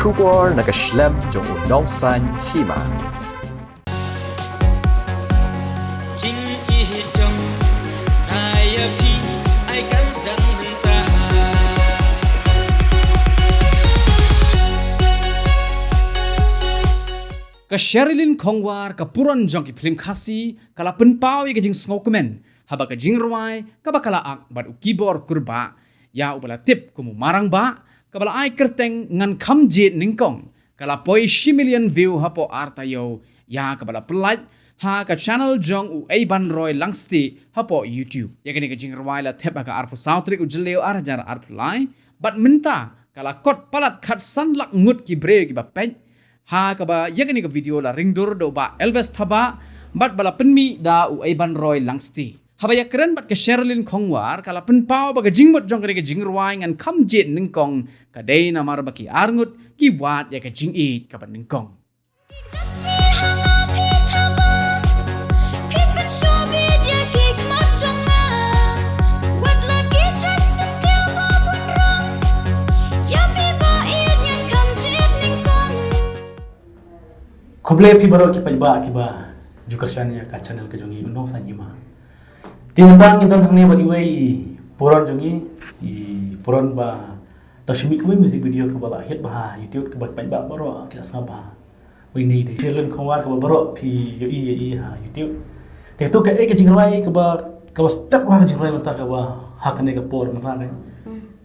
Shubor nakaslem jong unongsan hima. Ka Sherilyn Khongwar ka puron jong ki film khasi kala penpau ye jing sngokumen haba ka jing rwai ka bakala ak bad ukibor kurba ya ubala tip kumu marang ba kabala ai kerteng ngan khamjit ningkong kala poi 1 million view hapo artayo ya kabala pelat ha ka channel jong u ai ban roy langsti hapo YouTube ya kini ka jing rwai la tip ka arpu sautrik u jeleo arjar arpulai bad minta kala kot palat khat san lak ngut ki bre ki ba pen ha kaba yakani ka video la ringdur do ba Elvis thaba bat bala penmi da u aiban roy langsti haba yakren bat ka Sherilyn Khongwar kala penpau ba ka jingbot jong ka jingrwai ngan khamjet ningkong ka dei na mar baki arngut ki wat ya ka jing e ka ban ningkong Koble pi baro ki pajba ki ba jukarsan ya ka channel ke jongi unong sa nyima timtang idan hangne bagi wei poron jongi I poron ba tashmi ko music video ko bala hit ba YouTube ke pajba baro ki asna ba wei nei de Sherilyn Khongwar ko baro pi yo I ha YouTube te to ke jingrai ke ba step wa jingrai mata ka ba hakne ka por mata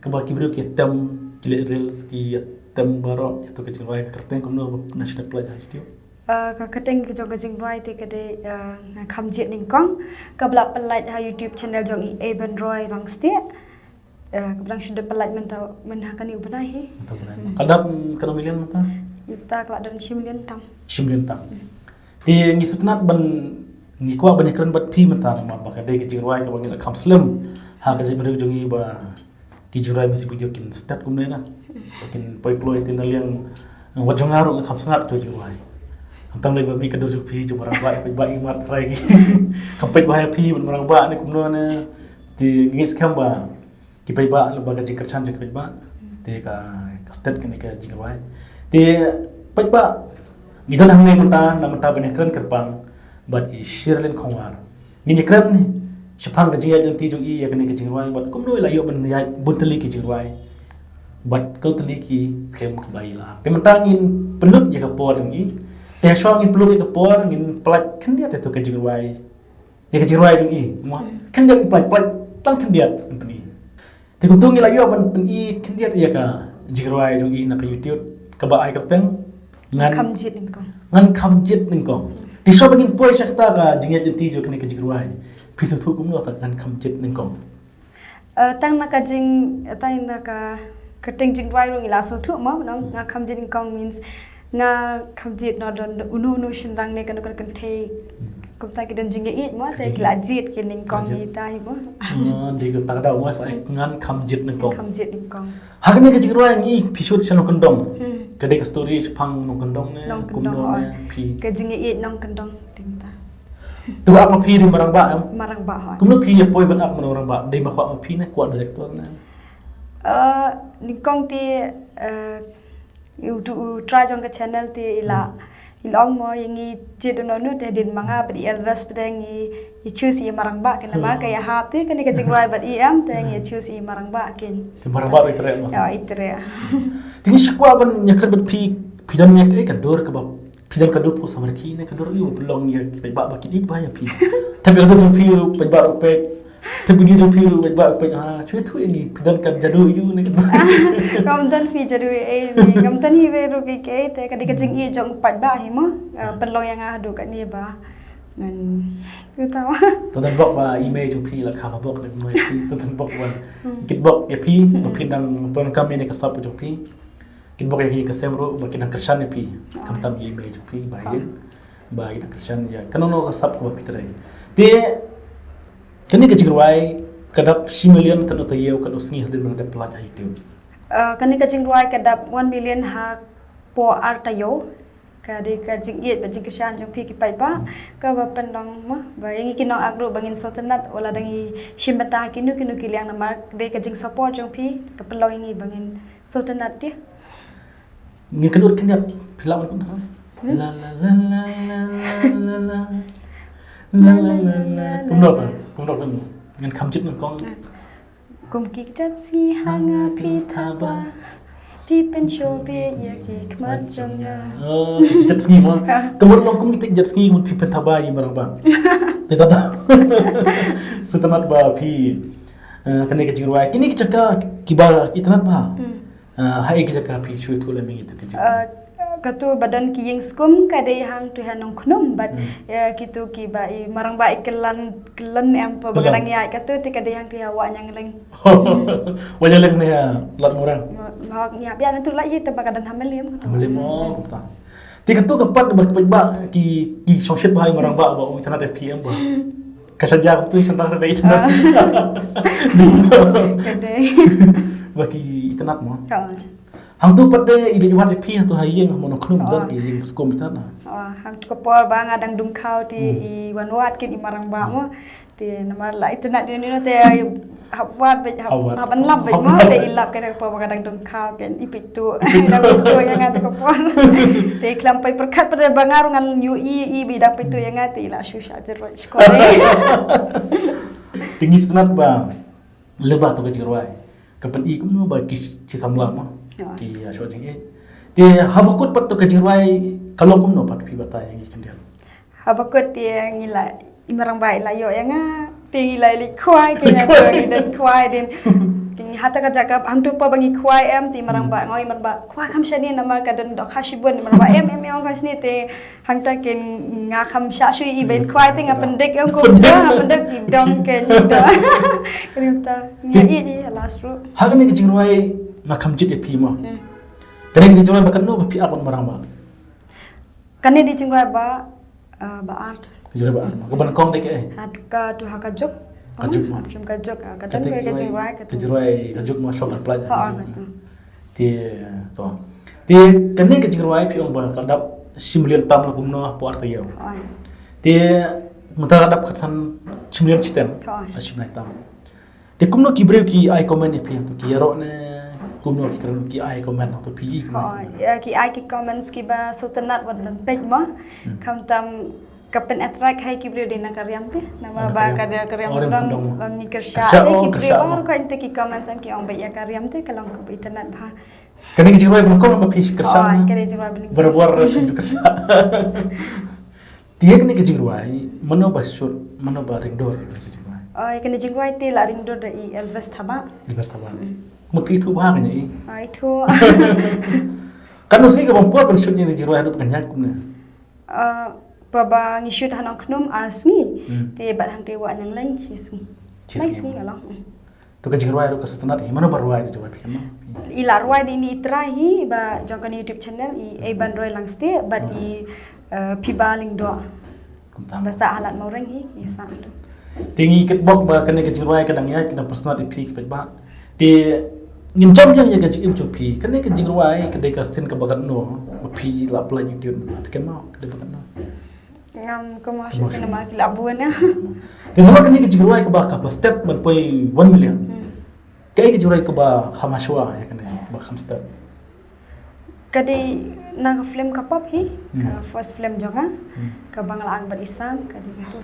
ke ba ki video ki tem reels ki tem baro to ke jingrai ka kerteng ko no national play ha YouTube ka keteng ke jong jing roy te kade khamjit ning kong ka bla pelait ha YouTube channel jong I Eben Roy langste ka blang shinde pelait men ha kani ubna hi kadap kano million mata ta kala dan 1 million tam 1 million tam ti ngisutnat ban ni kwa ban kran bat phi mata ma ba ka de ke jing roy ka bang la kham slim ha ka jing jong I ba ki jing roy music video kin start kum na kin poi ploy tin liang wajongaru kham sangat to jing roy Antang lagi bagi kedua jupi cuma orang baik baik imat lagi. Kampet bahaya pi orang baik ni kumno na di ngis kamba kipai ba lembaga jikerchan je kipai ba di ka state kini ka jingwai di pai ba gidan hangne mata benekran kerpang bagi Sherilyn Khongwar ini keren ni sepang ka jinga janti jung I ya kini ka jingwai bat kumno la yo ben ya bunteli ki jingwai bat kau teli ki kem kbai la pemantangin pelut ya ka por jung I Teh shong in peluk ke por ngin plat kan dia tu ke jingwai ya ke jingwai jung I mo kan dia plat tang kan dia peni te ko tung la yo ban I kan dia ya ka jingwai jung I na ka YouTube ka ba ai kerteng ngan khamjit ning ko ti so bangin poi sakta ka jingya jenti jo kene ke jingwai pisu thu kum lo ta ngan khamjit ning ko tang na ka jing tang na ka keteng jingwai rong ila so thu mo no nga khamjit ning kong means nga khamjit no don unu shinrang ne kan the kum ta ki dan jing I mo te kla jit ki ning kong I ta hi mo de ko ta da mo sa ngan khamjit ning kong ha khamjit ne ke jingro yang I pisut chano kondong ke de story phang no kondong ne kum no ne pi ke jing I nong kondong ting ta tu ak ma pi di marang ba ha kum no pi ya poi ban ak ma marang ba de ma kwa ma pi ne kwa director ne ning kong ti YouTube try jong ke channel ti ilong mo yangi jid no nu te din manga badi Elvis pedang I choose I marang ba kana ma kaya hap ti kana ke jingrai bad am te ngi choose I marang ba kin ti marang ba itre mas ya itre ti shakwa ban nyakar bad pi pidan mek e ka dor ka ba pidan ka dor po samar ki ne ka dor I belong ya ki ba ki ik ba ya pi tapi ka dor pi pa ba pe tapi ni jo pi ba pe ha chui thu ni pidan ka jadu yu ne kam dan fi jadu e ni kam tan hi ve ru ki ke te ka de ka jing I jong pat ba hi mo pelong yang adu ka ni ba nan tu tahu to dan bok ba email jo pi la kha ba bok ne mo pi to dan bok wan kit bok ya pi ba pi dang pon kam ne ka sap jo pi kit bok ya ka semro ba kin kersan ne pi kam tam email jo pi ba yin ba kin kersan ya kanono ka sap ko ba pi trai te kani ke jingwai kadap 1 million kan otayew kan usngi hadin mang de plat ha YouTube kani ka jingwai kadap 1 million ha po artayo ka de ka jingiet ba jingkashan jong pi ki pai ba ka ba pendong mo ba yang ikin nong agro bangin sotenat wala dangi shimbata kinu kiliang na mark de ka jing support jong pi ka pelong ingi bangin sotenat dia Ngikan ud kendat pilawan kun ha. La la la la la la la la la la la. Kumdok kan. Ngan khamjit nang kong. Kum kik chat si hanga pi thaba. Pi pen show pi ya ki khmat janga. Oh, jet ski mo. Kamur long kum tik jet ski mun pi pen thaba yi barang ba. Teta da. Setanat ba pi kane ke jingwai. Kini kecaka kiba itanat ba. Hai kecaka pi chui tu la mingi tu kecaka. Katu badan ki yang skum kadai hang tu hanong knum bat kitu ki bai marang bai kelan em pa bagarang ya katu ti kadai hang ti hawa nyang leng wajah leng ne lat orang ngak nya bian tu lai te bagadan hamelim hamelim oh ta ti katu kapat ba ki social bahai marang ba itana de pm ba kasaja tu sentang de itana kadai baki itana mo hang tu pada ide wat pi tu hayeng mono knum dan ki jing skom itana hang tu kapor ba ngadang dung khau ti i wanwat ki marang ba mo ti namar lai itana ni te hawat be haban lab be mo te ilap kan po kadang dung khau ken ipitu dang pitu yang ngata kapor te klampai perkat pada bangarungan new i bidang pitu yang ngata ila susah jeroi sekolah tinggi sunat ba lebah tu kejirwai kapan i kum no ba ki samla mo ki asho jing e te habakut pat to kejirwai kalong kum no pat pi bata yang ikan dia habakut ti ngila imarang bai la yo yang ti lai li khwai ke na to dan khwai din king hata ka jakap antu pa bangi khwai em ti marang ba ngoi mar ba khwai kham shani namar ka dan do khashibun mar ba em ong khasni te hangta ken nga kham sha shu i ben khwai te nga pendek ong ko da pendek i dong ken da krimta nya i di lasru hagane kejirwai na khamjit e pi mo kane kejirwai ba kan no pi apon marang ba kane di jingrai ba art kejirwai ba ko ban kong de ke ka tu hakajuk kajuk mo film kajuk kadang ke jingrai kajuk mo shop apply ti to ti kane kejirwai pi ong ba kadap simulian tam la gumno po art yo ti muta kadap khatsan simulian sistem asim nai tam ti kumno ki brew ki ai comment e pi to ki ro ne kumno ki kran ki ai comment to pi ki ai ki comments ki ba sotanat wat dan page mo kam tam kapen attract hai ki brew dina karyam te nama ba karyam dong ni kersha ki brew ko inte ki comments am ki ong ba ya karyam te kalong ko internet ba kani ki jiwai ko ba pi kersha kani jiwai bling berbuar tu kersha dia kani ki jiwai mano ba shot mano ba ringdor ki jiwai kani jiwai te la ringdor da i Elvis thaba mo pi thu ba ni itu kan usi ka bang pen shoot ni jiwai adu kan yak kumna baba ngi shoot hanong knum arsngi te bat hang te wa nyang leng sisngi sisngi kalong to ka jiwai adu ka satanat hi mano barwai tu jiwai pikam ila roi di ni trahi ba jongkan YouTube channel i bandroi langste but i pibaling do basa halat moreng hi sa do tingi ket bok ba kane ka jiwai kadang ya kena personal pik pek ba ti ngin jam yang ya ka jim chu pi kane ka jiwai ka de ka sin ka bagan no pi la pla YouTube pikam ma ka de bagan no ngam ko ma shu kana ma kila buana ti no kane ka jiwai ka ba ka step man poi 1 million kai ka jiwai ka ba hamashwa ya kane ba kham step kadi nang film ka pop hi ka first film jonga ka bangla ang isang kadi gitu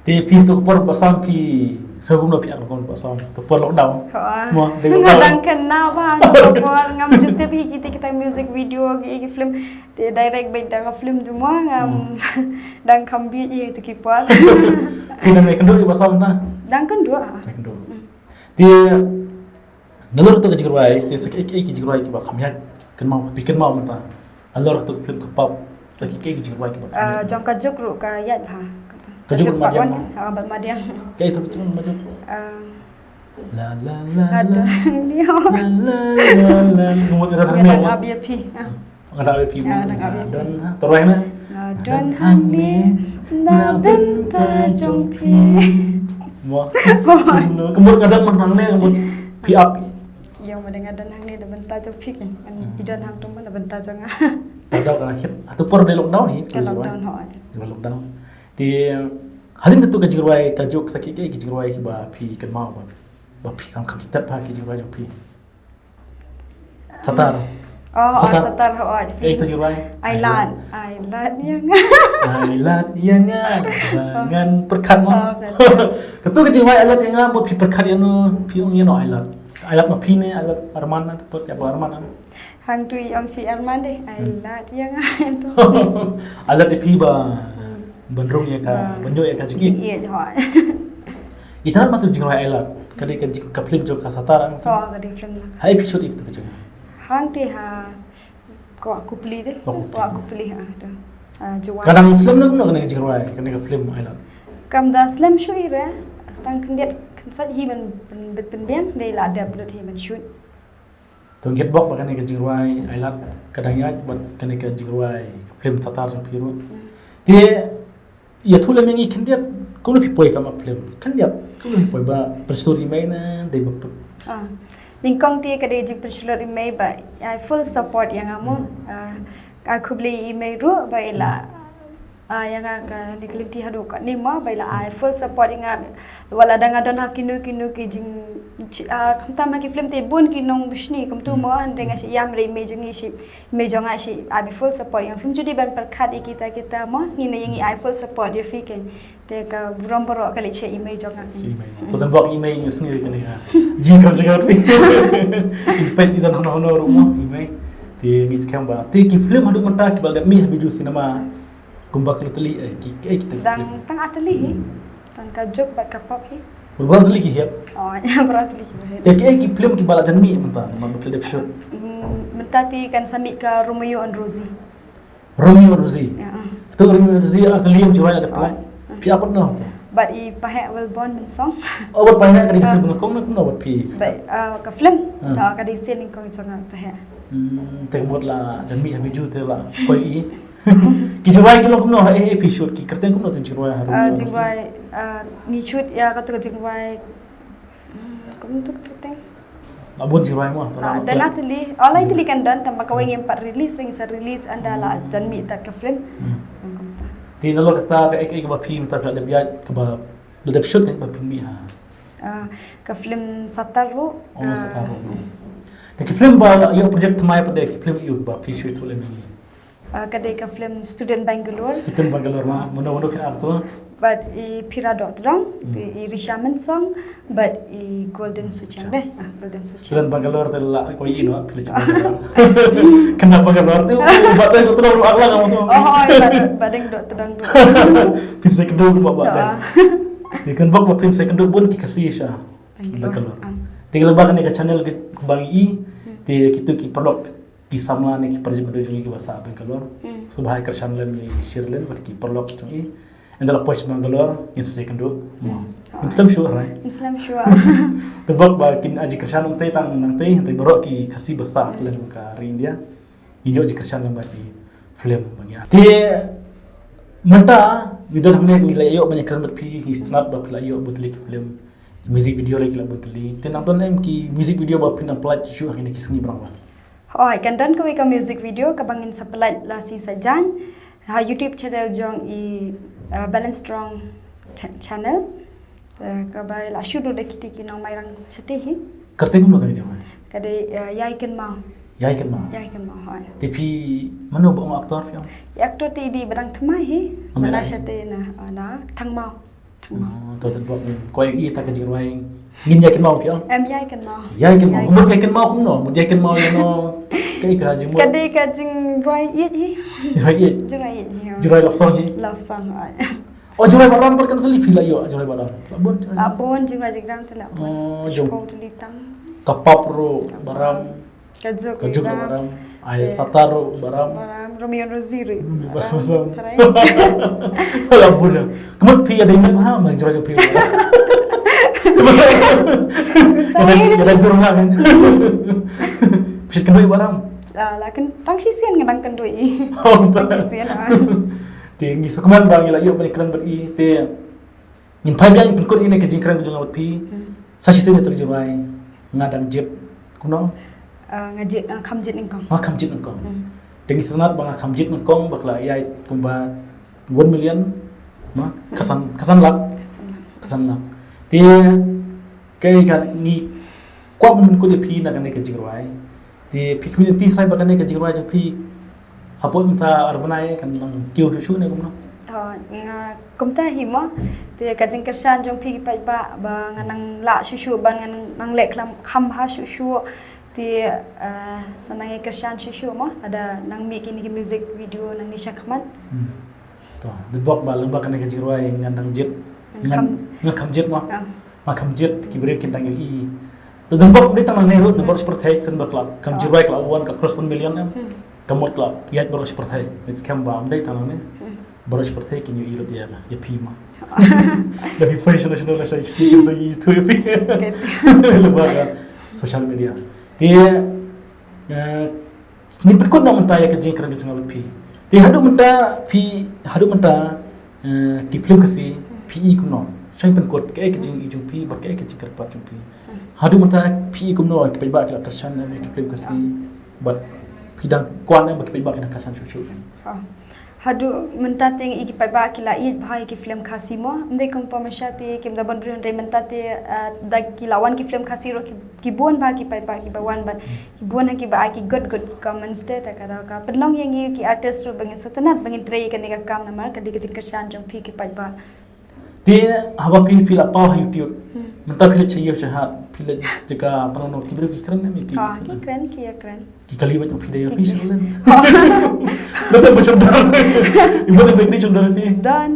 ti pi to por pasang pi sebelum no pi ang kon pasang to por lockdown mo de ngadang kenal ba por ngam jute pi kita music video gi film ti direct baik dang film cuma ngam dang kambi i to ki por ina me kendo i pasang na dang kendo ti ngalor to ka jigrwai ti sak ek jigrwai ki ba khamya kan mau pikir mau mata alor to film ka pop sak ek jigrwai ki ba jong ka juk ru ka yat ha kajuk madiam bat madiam kai to chung maju la la la ada dia la la la ngomong kata hang ngadang ABP ngada ABP dan terus na dan hang ni na benta jongpi mo kemur ngadang menang ne kemur pi up yang mendengar dan hang ni da benta jongpi kan idan hang tu mana benta jonga tada ka hit atau por de lockdown ni lockdown ho lockdown ti halin tu ka jigrwai ka juk sakit ke jigrwai ki ba pi kan mau ba pi kam step ha ki jigrwai pi satar Oh, Setar. setar oh. Kayak itu jirai. Ailat yang. Ailat yang dengan perkat mo. Oh, Ketua jirai ailat yang mo pi perkat yang no pi ong yang no ailat. Ailat no pi ne ailat Arman na tu ya Arman. Hang tu yang si Arman deh. Ailat yang tu. Ailat di pi ba benrung ya ka benyo ya ka jiki. Iya ho. Itan matul jirai ailat. Kadi ka kaplim jo ka satara. Oh, kadi film. Hai episode itu ka jiki. Hang ti ha ko aku beli deh. Ko aku beli ha tu. Jual. Kadang Muslim na kuno kana jirai kana ka film ailat. Kam da slam show ira. Stang kendiat sat hi man pendiam dei la ada blood hi man shoot. Tong get bok bakane ka jirai ailat kadang ya bat kana ka jirai ka film tatar sa piru. Ti ya thule mengi kendiat kuno pi poi ka ma film. Kendiat kuno pi poi ba story mai na dei ba. Lingkong ti kada jing persulat email ba I full support yang amo aku beli email ru ba ila yang ka nikliti hadu ka ni ma ba ila I full support yang wala dangadon hakinu kinu ki jing kamta ma ki film ti bun ki nong bushni kum tu mo ande ngasi yam re email jing isi email jong asi I be full support yang film judi ban perkat kita mo ni yang I full support you fiken te ka buram boro kali che email jong Si email. Tu dan bok email ni sendiri kan ya. Jingkram juga tu. Impet di dan hono rumah email. Ti ngis kam ba. Ti ki film hadu mata ki balda mi biju cinema. Kumbak lu teli ki kita. Dan tang ateli hi. Tang ka jok ba ka pop hi. Berbara teli ki hiap. Oh, berat li. Ti ki film ki bala janmi mata. Mam klip episode. Mentati kan sami ka Romeo and Rosie. Romeo Rosie. Ya. Tu Romeo Rosie ateli yang jual ada pelai. Pi apa no? But I pahek will born min song. Oh, buat pahak kadi kasi buno kong na buat pi. But ka film. Ta ka di sin ko jangan pahek. Teng buat la janmi habiju te la koi i. Ki jual ki lo kuno episode ki kerten kuno tu jual haru. Jingwai ni shoot ya ka tu jingwai. Kum tu teng. Abun jual mo. Dan atli, olay tili kan dan tambah kawai ngempat release, wing sa release anda la janmi tak ka film. Ti nalo kata ka ek ba film ta da biya ka ba da episode kan ba film mi ha. Ka film Sataru. Oh Sataru. Ka film ba yo project mai pa de film yo ba pi shoot le mi. Kadai ka film Student Bangalore. Student Bangalore ma mono kan apa? But I Pira Dotram, I Rishaman song, but I Golden Suchang deh. Golden Suchang. Student Bangalore te la ko i no pilih Bangalore. Kenapa Bangalore tu? Bata ko terlalu akla kamu tu. Oh, badeng dot tedang dot. Bisa kedua buat bata. Di kan bak film second pun ki kasih sya. Bangalore. Tinggal bak ni ke channel ke bang i ti kitu ki perlu ki samla ni ki perjalanan menuju ki bahasa Bangalore. So bahai ke channel mi share len buat ki perlu tu i. Adalah pos Bangalore yang second do. Muslim sure right? Muslim sure. Tebak bakin aji kersan nang tei henry borok ki kasih bahasa film ka India. Injo aji kersan nang bagi film bagi. Ti menta yudan hamne nilai ayo banyak kan berpi istinad ba pila ayo butlik film music video lagi la butli. Ti nonton em ki music video ba pin apply show hari ni kisni berapa. Oh, kan dan ko ka music video ka bangin sa pelat la si sajan. Ha YouTube channel jong I Balance Strong channel. Kabai la shudo de kiti kinong mairang satihi. Kerteng mo kang jama. Kadai yaiken mau. Yai kan ma. Yaiken mau hai. Tapi mana ba aktor film? Aktor ti di badang thamai hi. Amai Mana lai. sate na thang mau. Tu tebak ni koi i tak kajing ruang. Ngin yakin mau film. Yaiken mau. Yakin mau. Mo yakin mau kum no. Mo yakin mau yo no. Kai ka jing mo. Kadai ka jing roi yit hi. Jirai Jurai yit hi. jirai lap song hi. Love song hai. Oh jirai baram per kan sali pila yo jirai baram. Labun. Apon jing rajik dang tela. Oh jom. Kau tu litang. Kapap ro baram. Kajok Kajuk ro baram. Ay satar ro baram. Romeo Rosiri. Baram. Labun. Kemat pi ada imam ha mag jirai pi. Ada durung kan. Bisa kendoi baram. Lakin tang sisian ngadang kendui. Oh, Sisian. Tinggi sukuman bang ila yo penikran beri te min pai biang pingkon ini ke jingkran ke jonga pi sashi sene ter jirai ngadang jet kuno Ngajit kamjit ningkong. ma kamjit ngkong tinggi sunat bang kamjit ngkong bakla yai kumba 1 million ma kasan lak te kai kan ni kwak mun ko de pi na kan ke jirai di community try bakan ni kajing roi jang pi hapoi minta arbanai kan nang kiu shu ne kumno nga kumta himo ti kajing kersan jong pi pai ba ba nganang la shushu ban nang lek lam kham ha shushu ti sanang kersan shushu mo ada nang making ni music video nang nisha khaman to de bok ba lamba kan kajing roi nganang jit ngan kham jit mo ma kham jit ki bre kin tang i to de bok ni tang ne ru de bok seperti sen ba klub kham jit roi klub wan ka cross 1 million em kamot klub yat bok seperti it's kam ba am dai tang ne baru seperti kini iro dia kan ya pima tapi profesional lah saya sedikit lagi itu ya pima lebar social media dia ni berikut nak mentah ya kerja kerana kita ngabat pi dia hadu mentah ki film kasi PE kumno saya penkot ke kerja ijung pi bak ke kerja kerpat jung pi hadu mentah PE kumno ke pebak ke kersan ni ki film kasi bat bidang kuan yang bak pebak ke kersan susu hadu mentate iki pai ba kila it bhai ki film khasi mo ndai kompa mashati kim da ban brin re mentate da ki lawan ki film khasi ro ki bon ba ki pai ba ki bawan ban ki bon ha ki ba ki good comments de ta kada ka penlong yang ki artist ro bangin sotanat bangin tray ka ni ka kam namar ka dik kersan jong pi ki pai ba dia hawa pi apa YouTube mentah pilih चाहिए चाहा pilih jika pernah ki bro ki keren ni pi ki keren ki kali banyak video pi selain dah macam dah ibu dah begini cuma dah pi dan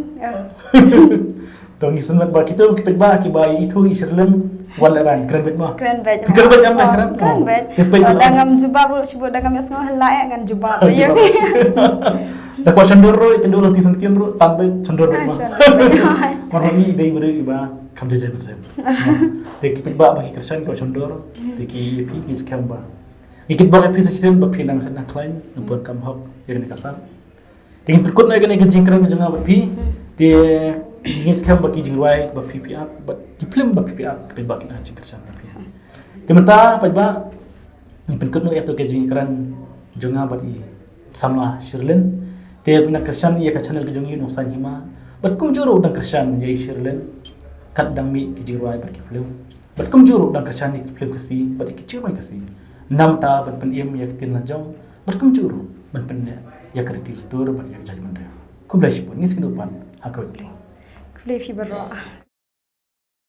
to ngisan mat ba kita ki pet ba ki bai itu isirlen walaran keren bet ma keren bet keren dangam jubah bro sebut dangam yasno halai ngan jubah ya tak kuat cendoro itu dulu tisan kian bro tanpa cendoro bet ma orang ni dai beri ba kam jajan bersem teki pet ba bagi kersan kuat cendoro teki pi ngis kam ba ikit ba pi sistem ba pinang sana klain buat kam hok yang ni kasar ingin berikut nak kena kejingkran jangan ba pi dia ingin sekarang bagi jingruai bagi PPR bagi film bagi PPR kita bagi nak jingkersan tapi kementah pada ni penkut no itu kejingkran jangan bagi samlah Shirlen dia punya kersan ia ke channel kejongi no sanhima batkum juru dan kersan ia Shirlen kat dang mi jingruai bagi film batkum juru dan kersan ni film kasi bagi jingruai kasi nam ta ban pen em ya tin la jong batkum juru ban pen ya kreatif store bagi judgment dia ku blai pun ni skenupan hakau Levi berdoa.